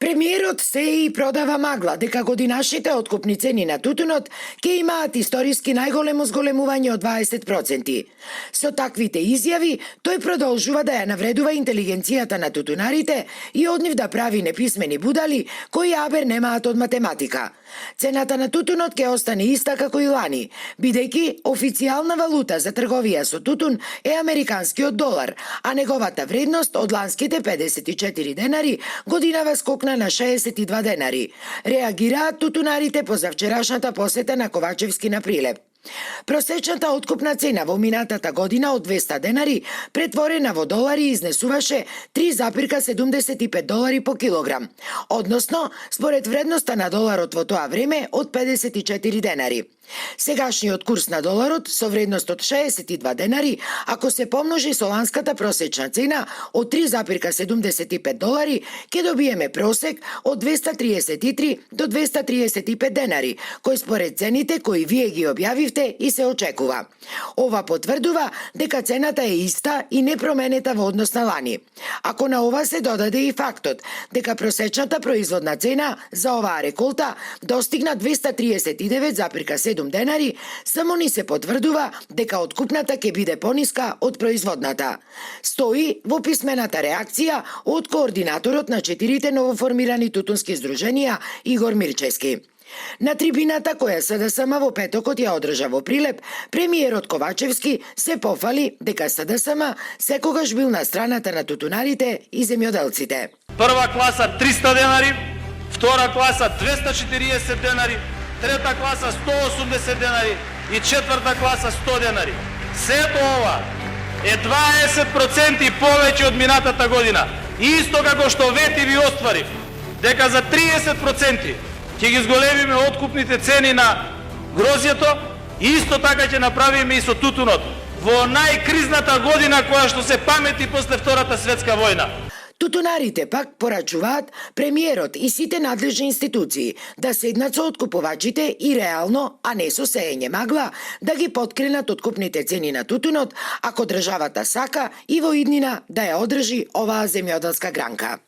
Премиерот се и продава магла дека годинашните откупни цени на тутунот ќе имаат историски најголемо зголемување од 20%. Со таквите изјави, тој продолжува да ја навредува интелигенцијата на тутунарите и од нив да прави неписмени будали кои абер немаат од математика. Цената на тутунот ќе остане иста како и лани, бидејќи официјална валута за трговија со тутун е американскиот долар, а неговата вредност од ланските 54 денари годинава скокна на 62 денари. Реагираат тутунарите по завчерашната посета на Ковачевски на Прилеп. Просечната откупна цена во минатата година од 200 денари, претворена во долари, изнесуваше 3,75 долари по килограм, односно, според вредноста на доларот во тоа време, од 54 денари. Сегашниот курс на доларот со вредност од 62 денари, ако се помножи со ланската просечна цена од 3,75 долари, ќе добиеме просек од 233 до 235 денари, кој според цените кои вие ги објавивте и се очекува. Ова потврдува дека цената е иста и непроменета во однос на лани. Ако на ова се додаде и фактот дека просечната производна цена за оваа реколта достигна 239,7 денари, само ни се потврдува дека откупната ќе биде пониска од производната. Стои во писмената реакција од координаторот на 4 новоформирани тутунски здруженија Игор Мирчевски. На трибината која СДСМ во петокот ја одржа во Прилеп, премиерот Ковачевски се пофали дека СДСМ секогаш бил на страната на тутунарите и земјоделците. Прва класа 300 денари, втора класа 240 денари, трета класа 180 денари и четврта класа 100 денари. Сето ова е 20% повеќе од минатата година. Исто како што вети ви остварив, дека за 30% ќе ги зголемиме откупните цени на грозјето, исто така ќе направиме и со тутунот во најкризната година која што се памети после Втората светска војна. Тутунарите пак порачуваат премиерот и сите надлежни институции да седнат со откупувачите и реално, а не со сеење магла, да ги подкренат откупните цени на тутунот, ако државата сака и во иднина да ја одржи оваа земјоделска гранка.